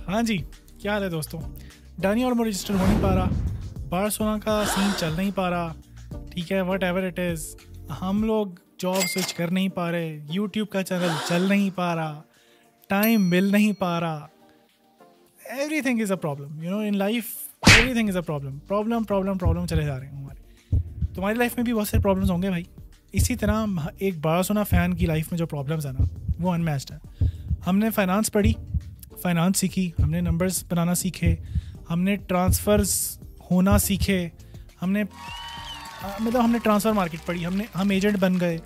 हाँ जी, क्या हाल है दोस्तों। डानी ऑल्मो रजिस्टर हो नहीं पा रहा, बार्सिलोना का सीन चल नहीं पा रहा, ठीक है, वट एवर इट इज़। हम लोग जॉब स्विच कर नहीं पा रहे, यूट्यूब का चैनल चल नहीं पा रहा, टाइम मिल नहीं पा रहा। Everything is a problem, you know, in life everything is a problem. Problem problem problem चले जा रहे हैं हमारे। तुम्हारी लाइफ में भी बहुत सारे प्रॉब्लम्स होंगे भाई। इसी तरह एक बार्सिलोना फ़ैन की लाइफ में जो प्रॉब्लम्स है ना, वो अनमैच्ड है। हमने फाइनेंस पढ़ी, फाइनेंस सीखी, हमने नंबर्स बनाना सीखे, हमने ट्रांसफ़र्स होना सीखे, हमने ट्रांसफ़र मार्केट पढ़ी, हम एजेंट बन गए,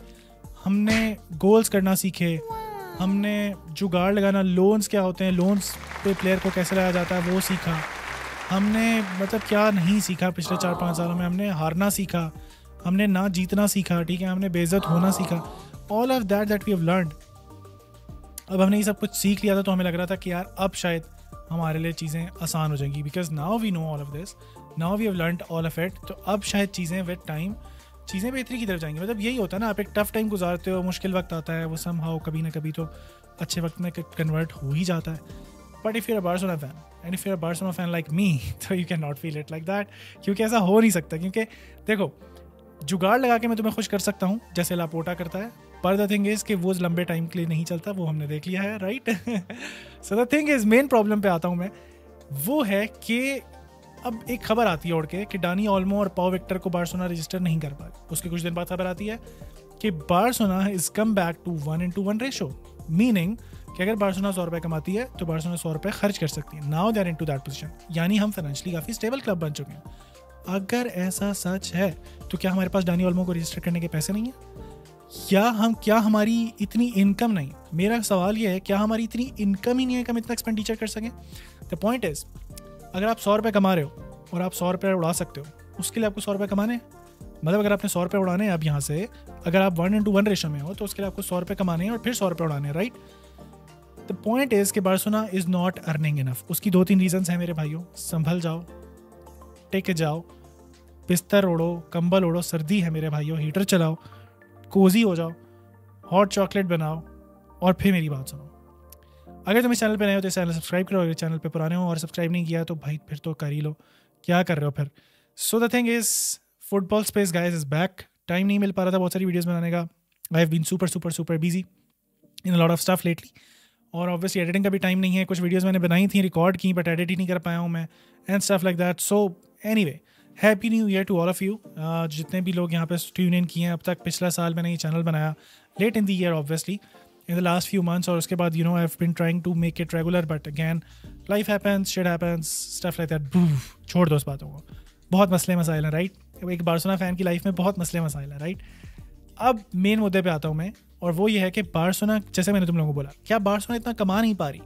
हमने गोल्स करना सीखे, हमने जुगाड़ लगाना, लोन्स क्या होते हैं, लोन्स पे प्लेयर को कैसे लगाया जाता है वो सीखा। हमने क्या नहीं सीखा पिछले 4-5 सालों में। हमने हारना सीखा, हमने ना जीतना सीखा, ठीक है, हमने बेइज्जत होना सीखा। All of that we have learned. अब हमने ये सब कुछ सीख लिया था तो हमें लग रहा था कि यार अब शायद हमारे लिए चीज़ें आसान हो जाएंगी, because now we know all of this, now we have learned all of it. तो अब शायद चीज़ें विद टाइम चीज़ें बेहतरी की तरफ जाएंगी। मतलब यही होता है ना, आप एक टफ टाइम गुजारते हो, मुश्किल वक्त आता है, वो समहाउ कभी ना कभी तो अच्छे वक्त में कन्वर्ट हो ही जाता है। But if you're a Barcelona fan and if you're a Barcelona fan like me, तो you can not feel it like that, क्योंकि ऐसा हो नहीं सकता। क्योंकि देखो, जुगाड़ लगा के मैं तुम्हें खुश कर सकता हूँ जैसे लापोर्टा करता है, पर द थिंग इज़ कि वो लंबे टाइम के लिए नहीं चलता, वो हमने देख लिया है, right. So the thing is, main problem पे आता हूँ मैं, वो है कि अब एक खबर आती है उड़ के कि डानी ऑल्मो और पाओ विक्टर को बार्सिलोना रजिस्टर नहीं कर पाए। उसके कुछ दिन बाद खबर आती है कि Barcelona is come back to 1:1 ratio, meaning कि अगर बार्सिलोना 100 रुपये कमाती है तो बार्सिलोना 100 रुपये खर्च कर सकती है। Now they are into that position, यानी हम फाइनेंशियली काफ़ी स्टेबल क्लब बन चुके हैं। अगर ऐसा सच है तो क्या हमारे पास डानी ऑल्मो को रजिस्टर करने के पैसे नहीं है, क्या हमारी इतनी इनकम नहीं? मेरा सवाल ये है, क्या हमारी इतनी इनकम ही नहीं है कि हम इतना एक्सपेंडिचर कर सकें? द पॉइंट इज़, अगर आप 100 रुपये कमा रहे हो और आप 100 रुपये उड़ा सकते हो, उसके लिए आपको 100 रुपये कमाने हैं। मतलब अगर आपने 100 रुपये उड़ाने हैं अब यहाँ से, अगर आप 1:1 रेशो में हो तो उसके लिए आपको 100 रुपये कमाने हैं और फिर 100 रुपये उड़ाने हैं, राइट। द पॉइंट इज़ कि Barcelona is not earning enough. उसकी 2-3 रीजंस हैं मेरे भाइयों। संभल जाओ, टेक जाओ, बिस्तर ओढ़ो, कंबल ओढ़ो, सर्दी है मेरे भाइयों, हीटर चलाओ, कोजी हो जाओ, हॉट चॉकलेट बनाओ और फिर मेरी बात सुनो। अगर तुम इस चैनल पे नए हो तो इस चैनल सब्सक्राइब करो, अगर चैनल पे पुराने हो और सब्सक्राइब नहीं किया तो भाई फिर तो कर ही लो, क्या कर रहे हो फिर। So the thing is, football space guys is back. Time नहीं मिल पा रहा था बहुत सारी वीडियोस बनाने का। I have been super busy in a lot of stuff lately, और ऑब्वियसली एडिटिंग का भी टाइम नहीं है। कुछ वीडियोज़ मैंने बनाई थी, रिकॉर्ड की, बट एडिट ही नहीं कर पाया हूँ मैं, and stuff like that. So anyway, happy new year to all of you. जितने भी लोग यहाँ पे ट्यून इन किए हैं अब तक। पिछला साल मैंने ये चैनल बनाया late in the year obviously, in the last few months, और उसके बाद you know I have been trying to make it regular, but again life happens, shit happens, stuff like that. छोड़ दो उस बातों को, बहुत मसले मसाइल हैं, राइट। एक बार्सिलोना फ़ैन की लाइफ में बहुत मसले मसाइल हैं, राइट। अब मेन मुद्दे पे आता हूँ मैं, और वो ये है कि बार्सिलोना, जैसे मैंने तुम लोगों को बोला, क्या बार्सिलोना इतना कमा नहीं पा रही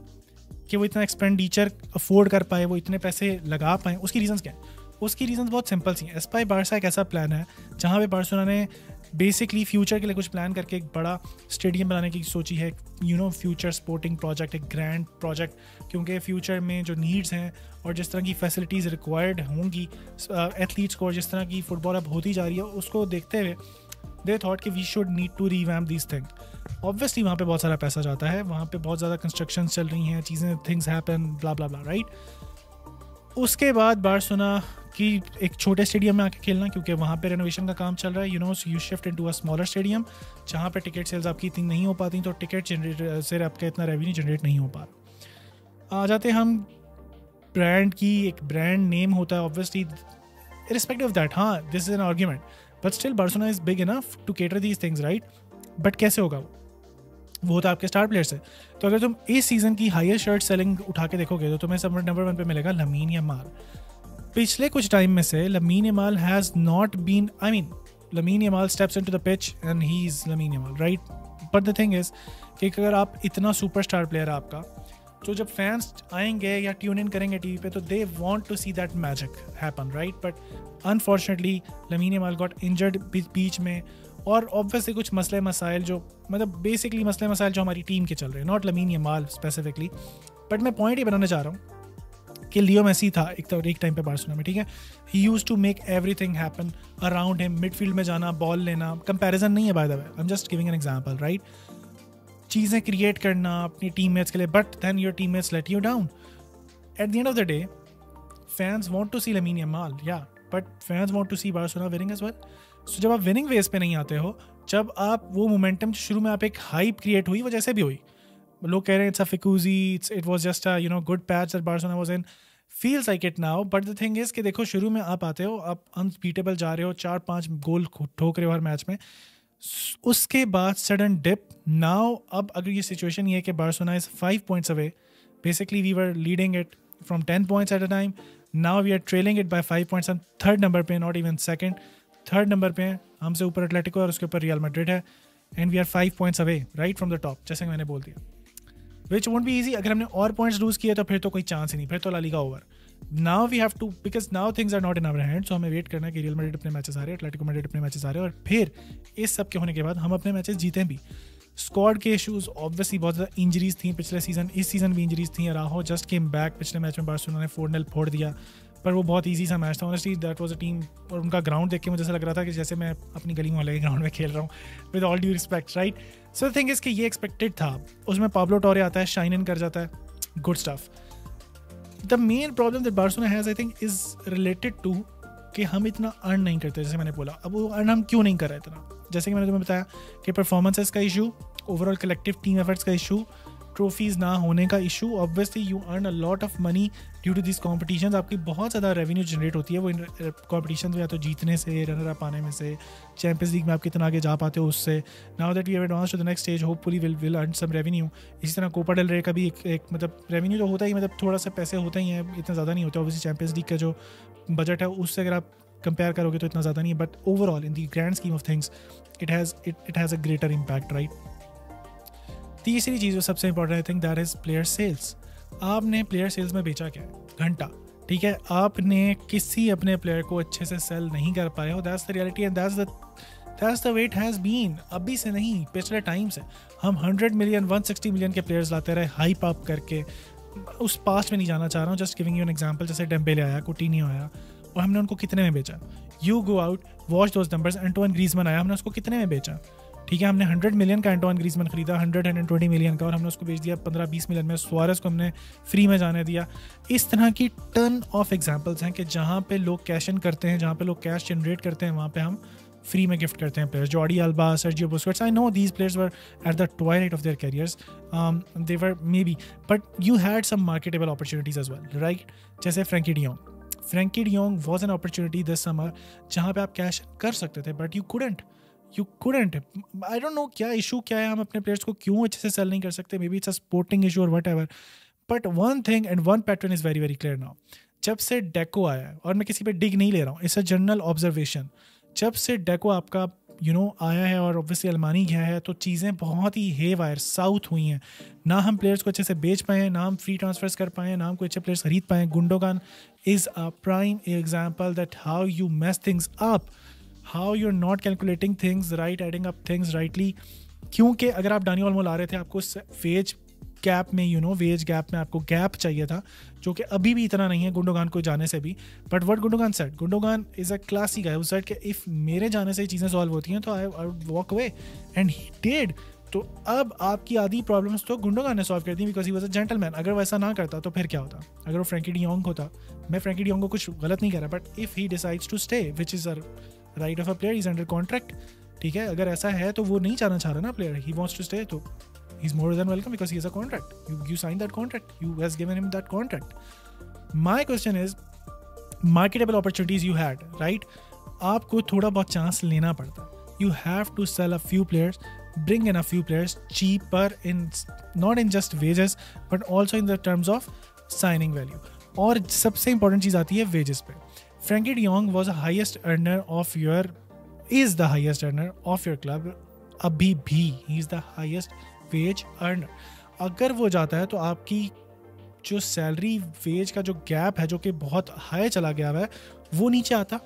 कि वो इतना एक्सपेंडिचर अफोर्ड कर पाए, वो इतने पैसे लगा पाएँ? उसकी रीजंस क्या है? उसकी रीजंस बहुत सिंपल सी हैं। एस्पाई बार्सा एक ऐसा प्लान है जहाँ पे बार्सिलोना ने बेसिकली फ्यूचर के लिए कुछ प्लान करके एक बड़ा स्टेडियम बनाने की सोची है, you know, future sporting project, एक ग्रैंड प्रोजेक्ट, क्योंकि फ्यूचर में जो नीड्स हैं और जिस तरह की फैसिलिटीज़ रिक्वायर्ड होंगी एथलीट्स को, और जिस तरह की फुटबॉल अब होती जा रही है, उसको देखते हुए दे थॉट कि we should need to revamp this thing. Obviously वहाँ पे बहुत सारा पैसा जाता है, वहाँ पे बहुत ज़्यादा कंस्ट्रक्शन चल रही हैं, चीज़ें, थिंग्स हैपन, ब्ला ब्ला ब्ला, राइट। उसके बाद बार्सिलोना की एक छोटे स्टेडियम में आके खेलना, क्योंकि वहाँ पे रेनोवेशन का काम चल रहा है, you know, you shift into a smaller stadium जहाँ पे टिकट सेल्स आपकी इतनी नहीं हो पाती, तो टिकट जनरेट से आपका इतना रेवेन्यू जनरेट नहीं हो पा रहा। आ जाते हम ब्रांड की, एक ब्रांड नेम होता है ऑब्वियसली, इरिस्पेक्टिव ऑफ दैट, हाँ this is an argument, but still Barcelona is big enough to cater these things, right. But कैसे होगा वो होता है आपके स्टार प्लेयर से। तो अगर तुम इस सीज़न की हाईएस्ट शर्ट सेलिंग उठा के देखोगे तो तुम्हें सब नंबर 1 पे मिलेगा लमीन यमाल। पिछले कुछ टाइम में से Lamine Yamal has not been, I mean Lamine Yamal steps into the pitch and he is Lamine Yamal, right. But the thing is कि अगर आप इतना सुपरस्टार प्लेयर है आपका, तो जब फैंस आएंगे या ट्यून इन करेंगे टीवी पे, तो they want to see that magic happen, right. But unfortunately Lamine Yamal got injured बीच में, और ऑब्वियसली कुछ मसले मसाइल जो, मतलब बेसिकली मसले मसाइल जो हमारी टीम के चल रहे हैं, not lamin Yamal specifically. But मैं पॉइंट ये बनाना चाह रहा हूँ कि लियो मेसी था एक टाइम पे बार्सिलोना में, ठीक है, he used to make everything happen around him, midfield में जाना, बॉल लेना, कंपैरिजन नहीं है by the way, I am just giving an example, right. चीज़ें क्रिएट करना अपनी टीममेट्स के लिए, but then your teammates let you down. at the end of the day, fans want to see Lamine Yamal, yeah, but fans want to see Barcelona winning as well. So जब आप winning phase पे नहीं आते हो, जब आप वो momentum शुरू में आप एक hype create हुई, वो जैसे भी हुई, लोग कह रहे हैं it's a Fikuzi, it was just a good patch that Barcelona was in, feels like it now, but the thing is कि देखो शुरू में आप आते हो, आप unbeatable जा रहे हो, 4-5 गोल ठोक रहे हो हर मैच में, उसके बाद सडन डिप. नाउ अब अगर ये सिचुएशन ये है कि Barcelona is 5 points away, basically we were leading it from 10 points at a time, now we are trailing it by 5 points. हम थर्ड नंबर पे, not even second, third number पे हैं, हमसे ऊपर एटलेटिको और उसके ऊपर रियल मैड्रिड है, and we are 5 points away right from the top, जैसे कि मैंने बोल दिया, विच वोंट बी ईजी. अगर हमने और पॉइंट्स लूज किए तो फिर तो कोई चांस ही नहीं, फिर तो La Liga over. Now we have to, because now things are not in our hand, so हमें वेट करना है कि रियल मैड्रिड अपने मैचेस आ रहे हैं, एटलेटिको मैड्रिड अपने मैचेस आ रहे हैं, और फिर इस सब के होने के बाद हम अपने मैचेस जीतें भी. स्क्वाड के इशूज़ ऑब्वियसली बहुत ज़्यादा, इंजरीज थी पिछले सीजन, इस सीजन भी इंजरीज थी. राहो जस्ट केम बैक, पिछले मैच में बार्सिलोना ने 4-0 फोड़ दिया, पर वो बहुत ईजी सा मैच था. Honestly that was a team, और उनका ग्राउंड देख के मुझे ऐसा लग रहा था कि जैसे मैं अपनी गली मोहल्ले के ग्राउंड में खेल रहा हूँ, with all due respect, right. So the thing is कि ये एक्सपेक्टेड था. उसमें पाब्लो टोरे आता है, शाइन इन कर जाता है, good stuff. The main problem that Barcelona has I think is related to कि हम इतना अर्न नहीं करते, जैसे मैंने बोला. अब वो अर्न हम क्यों नहीं कर रहे इतना, जैसे कि मैंने तुम्हें बताया कि परफॉर्मेंसेस का issue, overall collective team efforts का इशू, ट्रॉफीज़ ना होने का issue. Obviously you earn a lot of money due to this competitions, आपकी बहुत ज़्यादा रेवेन्यू जनरेट होती है वो कॉम्पिटिशन में, या तो जीतने से, रनर अप आने में से, चैंपियंस लीग में आप कितना आगे जा पाते हो उससे. Now that we have advance to the next stage, hopefully will earn some revenue. इसी तरह कोपा डेल रे का भी एक मतलब रेवेन्यू तो होता ही, मतलब थोड़ा सा पैसे होते ही हैं, इतना ज़्यादा नहीं होता. ऑब्वियसली चैंपियंस लीग का जो बजट है उससे अगर आप कंपेयर करोगे तो इतना ज़्यादा नहीं है, but overall in the grand scheme of things it has a greater impact, right. तीसरी चीज़ जो सबसे important I think that is player sales. आपने प्लेयर सेल्स में बेचा क्या है, घंटा, ठीक है. आपने किसी अपने प्लेयर को अच्छे से सेल नहीं कर पाए हो, that's the reality and that's the way it has been. अभी से नहीं, पिछले टाइम से हम 100 मिलियन 160 मिलियन के प्लेयर्स लाते रहे, हाइप अप करके. उस पास्ट में नहीं जाना चाह रहा हूँ, just giving you an example. जैसे डेम्बेले आया, कुटिन्हो आया, और हमने उनको कितने में बेचा. You go out, watch those numbers. Antoine Griezmann आया, हमने उसको कितने में बेचा, ठीक है. हमने 100 मिलियन का एंटोइन ग्रीजमैन खरीदा, 120 मिलियन का, और हमने उसको बेच दिया 15-20 मिलियन में. सुआरेस को हमने फ्री में जाने दिया. इस तरह की टन ऑफ एग्जांपल्स हैं कि जहाँ पे लोग कैश इन करते हैं, जहाँ पे लोग कैश जनरेट करते हैं, वहाँ पे हम फ्री में गिफ्ट करते हैं players. Jordi Alba, Sergio Busquets, I know these players were at the twilight of their careers, they were maybe, but you had some marketable opportunities as well, right. जैसे Frenkie de Jong was an opportunity this summer जहाँ पे आप cash कर सकते थे, but you couldn't. I don't know क्या issue क्या है, हम अपने प्लेयर्स को क्यों अच्छे से सेल नहीं कर सकते. Maybe it's a sporting issue और whatever, but one thing and one pattern is very very clear now. जब से डेको आया है, और मैं किसी पे डिग नहीं ले रहा हूँ, इट्स अ जनरल ऑब्जर्वेशन, जब से डेको आपका आया है और ऑब्वियसली अलमानी गया है, तो चीज़ें बहुत ही हे वायर साउथ हुई हैं. ना हम प्लेयर्स को अच्छे से बेच पाए, ना हम फ्री ट्रांसफर्स कर पाए, ना हम कोई अच्छे प्लेयर्स खरीद पाए. Gundogan is a prime example that how you mess things up, how you're not calculating things right, adding up things rightly. क्योंकि अगर आप डानी ओल्मो ला रहे थे, आपको वेज गैप में वेज गैप में आपको गैप चाहिए था, जो कि अभी भी इतना नहीं है गुंडोगान को जाने से भी. But what Gundogan said, Gundogan is a classic है, उस सेड कि इफ मेरे जाने से ही चीज़ें सॉल्व होती हैं तो I would walk away, and he did. तो अब आपकी आधी प्रॉब्लम्स तो गुंडोगान ने सॉल्व कर दी, because he was a gentleman. अगर वैसा ना करता तो फिर क्या होता, अगर वो फ्रैंकी डियोंग होता. मैं फ्रैंकी डियोंग को कुछ गलत नहीं कह रहा, but if he decides to stay, which is a right of a player, is under contract, ठीक है. अगर ऐसा है तो वो नहीं जाना चाह रहा ना player, he wants to stay, तो he is more than welcome because he is a contract. You sign that contract, you has given him that contract. My question is marketable opportunities you had, right. आपको थोड़ा बहुत chance लेना पड़ता. You have to sell a few players, bring in a few players cheaper, in not in just wages but also in the terms of signing value. और सबसे important चीज़ आती है wages पे. Frenkie de Jong was the highest earner of your, is the highest earner of your club. अभी भी he is the highest wage earner. अगर वो जाता है तो आपकी जो सैलरी वेज का जो गैप है, जो कि बहुत हाई चला गया है, वो नीचे आता,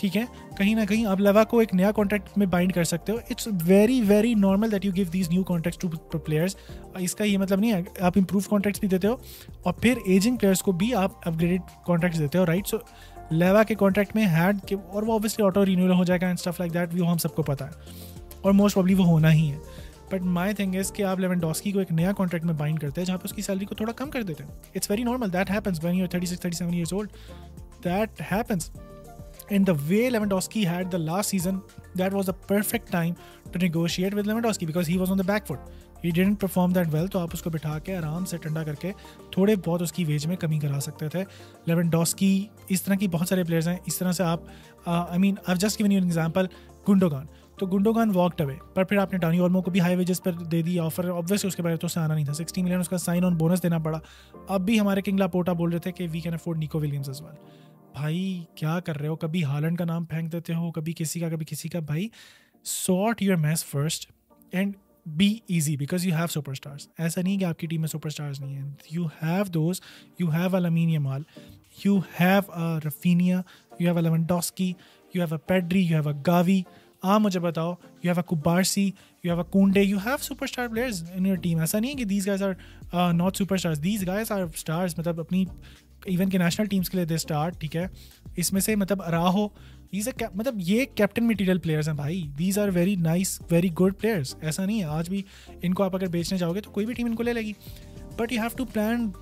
ठीक है. कहीं ना कहीं आप लेवा को एक नया कॉन्ट्रैक्ट में बाइंड कर सकते हो. It's very very normal that you give these new contracts two players. इसका ये मतलब नहीं है, आप इंप्रूव कॉन्ट्रैक्ट्स भी देते हो और फिर एजिंग प्लेयर्स को भी आप अपग्रेडेड कॉन्ट्रैक्ट्स देते हो, राइट. सो लेवा के कॉन्ट्रैक्ट में हैड के, और वो ऑब्वियसली ऑटो रिन्यूअल हो जाएगा एंड स्टफ लाइक दैट, वो हम सबको पता है, और मोस्ट प्रॉब्ली वो होना ही है. बट माई थिंग इज कि आप लेवेंडोस्की को एक नया कॉन्ट्रैक्ट में बाइंड करते हैं जहाँ पे उसकी सैलरी को थोड़ा कम कर देते हैं. It's very normal, that happens when you are 36-37 years old. That happens. And the way Lewandowski had the last season, that was the perfect time to negotiate with Lewandowski because he was on the back foot. He didn't perform that well, तो आप उसको बिठा के आराम से ठंडा करके थोड़े बहुत उसकी वेज में कमी करा सकते थे. Lewandowski, इस तरह की बहुत सारे प्लेयर्स हैं. इस तरह से आप I mean, I've just given you an example, गुंडोगान. तो गुंडोगान वॉकड अवे, पर फिर आपने डानी ओल्मो को भी हाई वेजेस पर दे दी ऑफर. ऑब्वियसली उसके बारे तो उससे आना नहीं था. 60 million उसका साइन ऑन बोनस देना पड़ा. अब भी हमारे किंग लापोर्टा बोल रहे थे कि we can afford Nico Williams as well. भाई क्या कर रहे हो, कभी हालैंड का नाम फेंक देते हो, कभी किसी का. भाई sort your mess first and be easy because you have superstars. ऐसा नहीं कि आपकी टीम में सुपरस्टार्स नहीं है. You have those, you have a Lamine Yamal, you have a Raphinha, you have a Lewandowski, you have a Pedri, you have a Gavi. मुझे बताओ, you have a Cubarsi, you have a Kounde, you have superstar players in your team. ऐसा नहीं है कि these guys are not superstars, these guys are stars. मतलब अपनी even के national teams के लिए दे स्टार्ट. ठीक है, इसमें से मतलब अराहो, मतलब ये कैप्टन मटेरियल प्लेयर्स हैं भाई. These are very nice, very good players. ऐसा नहीं है, आज भी इनको आप अगर बेचने जाओगे तो कोई भी टीम इनको ले लेगी. But you have to plan,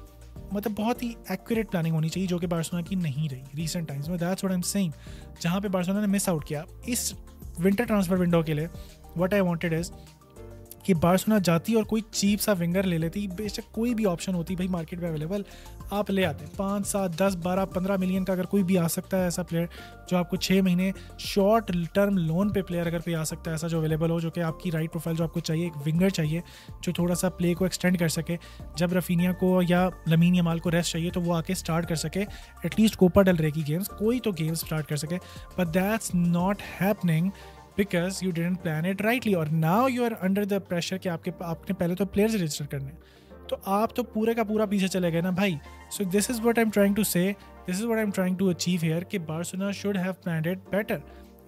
मतलब बहुत ही एक्यूरेट प्लानिंग होनी चाहिए जो कि बार्सिलोना की नहीं रही रिसेंट टाइम्स में. That's what I am saying. जहाँ पे बार्सिलोना ने मिस आउट किया इस विंटर ट्रांसफर विंडो के लिए, व्हाट आई वांटेड इज कि बार्सिलोना जाती और कोई चीप सा विंगर ले लेती. बेशक कोई भी ऑप्शन होती भाई मार्केट में अवेलेबल, आप ले आते. 5, 7, 10, 12, 15 मिलियन का अगर कोई भी आ सकता है ऐसा प्लेयर जो आपको 6 महीने शॉर्ट टर्म लोन पे प्लेयर अगर कोई आ सकता है ऐसा जो अवेलेबल हो, जो कि आपकी राइट प्रोफाइल जो आपको चाहिए. एक विंगर चाहिए जो थोड़ा सा प्ले को एक्सटेंड कर सके. जब रफीनिया को या लमीन यमाल को रेस्ट चाहिए तो वो आके स्टार्ट कर सके एटलीस्ट कोपा डेल रे की गेम्स, कोई तो गेम्स स्टार्ट कर सके. But that's not happening because you didn't plan it rightly, और now you are under the pressure कि आपने पहले तो प्लेयर्स रजिस्टर करने, तो आप तो पूरे का पूरा पीछे चले गए ना भाई. So this is what I'm trying to say, this is what I'm trying to achieve here कि Barcelona should have planned it better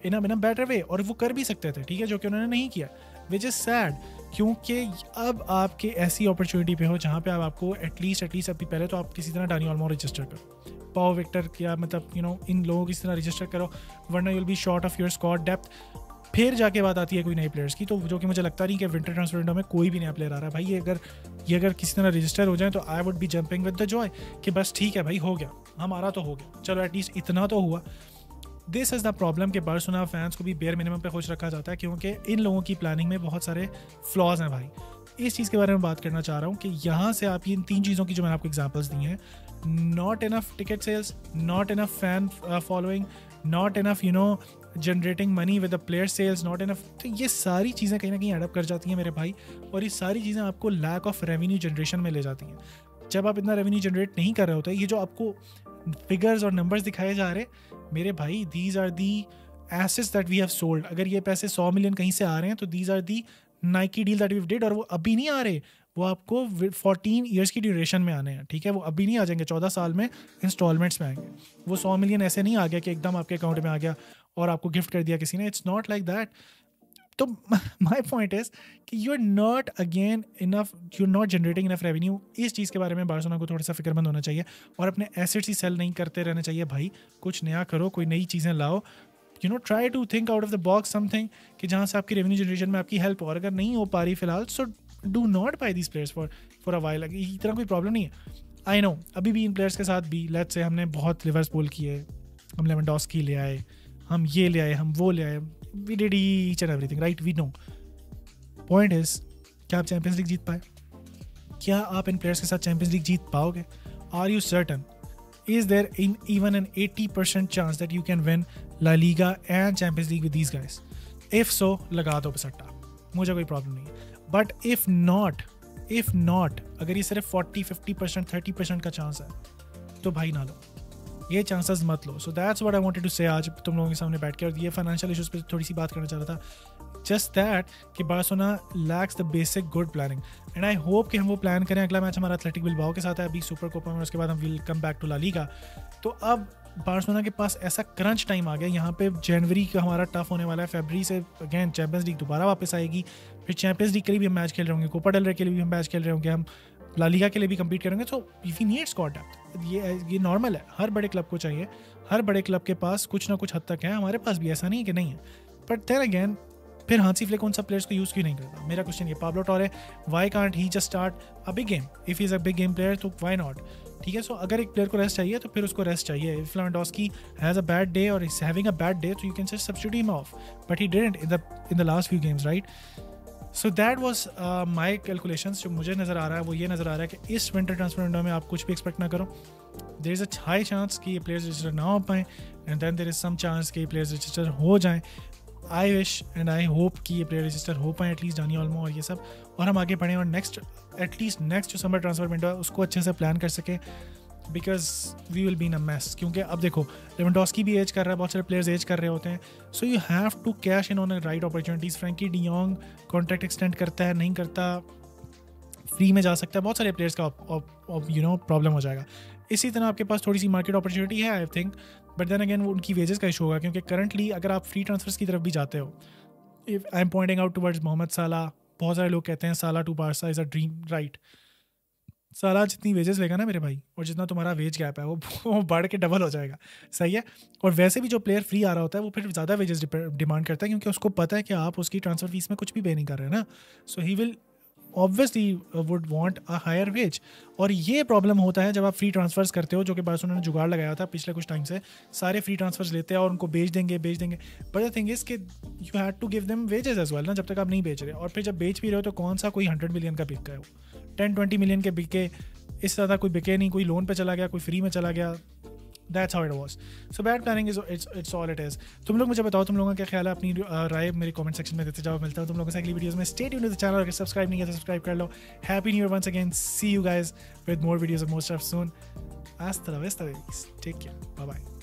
in a better way, और वो कर भी सकते थे. ठीक है, जो कि उन्होंने नहीं किया, which is sad, क्योंकि अब आपके ऐसी अपॉर्चुनिटी पे हो जहाँ पे आपको एटलीस्ट अभी पहले तो आप किसी तरह डानी ओल्मो रजिस्टर करो, पाओ विक्टर या मतलब इन लोगों की तरह रजिस्टर करो, वरना you will be short of your squad depth. फिर जाके बात आती है कोई नए प्लेयर्स की, तो जो कि मुझे लगता नहीं कि विंटर ट्रांसफर विंडो में कोई भी नया प्लेयर आ रहा है भाई. ये अगर किसी तरह रजिस्टर हो जाए तो I would be jumping with the Joy कि बस ठीक है भाई, हो गया, हमारा तो हो गया, चलो एटलीस्ट इतना तो हुआ. दिस इज़ द प्रॉब्लम कि बार्सिलोना फैंस को भी बेयर मिनिमम पे खुश रखा जाता है क्योंकि इन लोगों की प्लानिंग में बहुत सारे फ्लॉज हैं भाई. इस चीज़ के बारे में बात करना चाह रहा हूँ कि यहाँ से आप इन 3 चीज़ों की जो मैंने आपको एग्जांपल्स दी हैं, not enough ticket sales, not enough fan following, not enough generating money with the player sales, not enough. तो ये सारी चीज़ें कहीं ना कहीं एडअप कर जाती हैं मेरे भाई, और ये सारी चीज़ें आपको लैक ऑफ रेवेन्यू जनरेशन में ले जाती हैं. जब आप इतना रेवेन्यू जनरेट नहीं कर रहे होते, ये जो आपको फिगर्स और नंबर्स दिखाए जा रहे मेरे भाई, these are the assets that we have sold. अगर ये पैसे 100 मिलियन कहीं से आ रहे हैं तो these are the Nike deal that we did, और वो अभी नहीं आ रहे, वो आपको 14 ईयर्स की ड्यूरेशन में आने हैं. ठीक है, वो अभी नहीं आ जाएंगे, 14 साल में इंस्टॉलमेंट्स में आएंगे. वो 100 मिलियन ऐसे नहीं आ गया कि एकदम आपके अकाउंट में आ गया और आपको गिफ्ट कर दिया किसी ने. It's not like that. तो माई पॉइंट इज कि you are not again enough, you are not generating enough revenue. इस चीज़ के बारे में बार्सिलोना को थोड़ा सा फिक्रमंद होना चाहिए और अपने एसेट्स ही सेल नहीं करते रहना चाहिए भाई. कुछ नया करो, कोई नई चीज़ें लाओ. Try to think out of the box something कि जहाँ से आपकी रेवेन्यू जनरेशन में आपकी हेल्प हो. और अगर नहीं हो पा रही फिलहाल, so do not buy these players for a while. इतना कोई प्रॉब्लम नहीं है. आई नो अभी भी इन प्लेयर्स के साथ भी लेट्स से हमने बहुत लिवरपूल किए, हम लेवेंडोस्की ले आए, हम ये ले आए, हम वो ले आए, we did each and everything, right? We know. Point is, क्या आप चैंपियंस लीग जीत पाए? क्या आप इन प्लेयर्स के साथ चैंपियंस लीग जीत पाओगे? Are you certain? Is there even an 80% chance that you can win La Liga and Champions League with these guys? If so, लगा दो बसट्टा, मुझे कोई प्रॉब्लम नहीं है. बट if not, अगर ये सिर्फ 40-50%, 30% का चांस है तो भाई ना लो, ये चांसेस मत लो. So that's what I wanted to say आज तुम लोगों के सामने बैठ के. और ये फाइनेंशियल इशूज़ पे थोड़ी सी बात करना चाह रहा था. जस्ट दैट कि Barcelona lakhs the basic good planning, and I hope कि हम वो प्लान करें. अगला मैच हमारा एथलेटिक बिलबाओ के साथ है अभी सुपर कोपा में, उसके बाद हम will come back to La Liga. तो अब बार्सिलोना के पास ऐसा क्रंच टाइम आ गया, यहाँ पे जनवरी का हमारा टफ होने वाला है, फरवरी से अगेन चैंपियंस लीग दोबारा वापस आएगी, फिर चैंपियंस लीग के लिए भी हम मैच खेल रहे होंगे, कोपा डेल रे के लिए भी हम मैच खेल रहे होंगे, हम ला लीगा के लिए भी कम्पीट करेंगे. तो वी नीड स्क्वाड डेप्थ. ये नॉर्मल है, हर बड़े क्लब को चाहिए, हर बड़े क्लब के पास कुछ ना कुछ हद तक है, हमारे पास भी ऐसा नहीं है कि नहीं है. बट देन अगेन फिर हांसी फ्लिक उन सब प्लेयर्स को यूज़ क्यों नहीं करता? मेरा क्वेश्चन ये। पाब्लो टोरे, why can't he just start a big game? If he is a big game player तो वाई नॉट? ठीक है, सो अगर एक प्लेयर को रेस्ट चाहिए तो फिर उसको रेस्ट चाहिए। If Lewandowski has a bad day और is having a bad day, तो you can just substitute him off, but he didn't in the last few games, right? So that was my calculations. जो मुझे नज़र आ रहा है वो ये नज़र आ रहा है कि इस विंटर ट्रांसफर विंडो में आप कुछ भी एक्सपेक्ट ना करो। There is a high chance कि ये प्लेयर्स रजिस्टर ना हो पाएँ, and then there is some chance कि ये प्लेयर्स रजिस्टर हो जाएँ। I wish and I hope कि ये प्लेयर रजिस्टर हो पाए एटलीस्ट डानी ऑल्मो और ये सब, और हम आगे बढ़ें और एटलीस्ट नेक्स्ट जो समर ट्रांसफर विंडो है उसको अच्छे से प्लान कर सकें, because we will be in a mess. क्योंकि अब देखो लेवेंडोस्की भी एज कर रहा है, बहुत सारे प्लेयर्स एज कर रहे होते हैं, so you have to cash in on the right opportunities. Frenkie de Jong contract extend करता है, नहीं करता, फ्री में जा सकता है, बहुत सारे प्लेयर्स का प्रॉब्लम हो जाएगा। इसी तरह आपके पास थोड़ी सी मार्केट अपॉर्चुनिटी है I think, but then again वो उनकी वेजेस का इशू होगा, क्योंकि करंटली अगर आप फ्री ट्रांसफर्स की तरफ भी जाते हो, if I am pointing out towards Mohamed Salah, बहुत सारे लोग कहते हैं Salah to Barca is a dream, right? Salah जितनी वेजेस लेगा ना मेरे भाई, और जितना तुम्हारा वेज गैप है वो बढ़ के डबल हो जाएगा, सही है? और वैसे भी जो प्लेयर फ्री आ रहा होता है वो फिर ज़्यादा वेजेस डिमांड करता है, क्योंकि उसको पता है कि आप उसकी ट्रांसफर फीस में कुछ भी पे नहीं कर रहे हैं ना, so he will obviously would want a higher wage. और ये प्रॉब्लम होता है जब आप फ्री ट्रांसफर्स करते हो, जो कि बार्सिलोना ने जुगाड़ लगाया था पिछले कुछ टाइम से, सारे फ्री ट्रांसफर्स लेते हैं और उनको बेच देंगे। बट द थिंग इज कि you had to give them wages as well ना, जब तक आप नहीं बेच रहे। और फिर जब बेच भी रहे हो तो कौन सा कोई 100 मिलियन का बिक गए हो, 10-20 मिलियन के बिके, इससे ज़्यादा कोई बिके नहीं। कोई लोन पे चला गया, कोई फ्री में चला गया, that's how it was. So bad planning is it's all it is. तुम लोग मुझे बताओ तुम लोगों का क्या ख्याल है, अपनी राय मेरे कमेंट सेक्शन में देते जाओ। मिलता हूँ तुम लोगों से अगली वीडियोस में। Stay tuned to the channel, अगर सब्सक्राइब नहीं किया तो सब्सक्राइब कर लो। Happy new year once again, see you guys with more videos of more stuff soon. Hasta la vista, babies. Take care. Bye bye.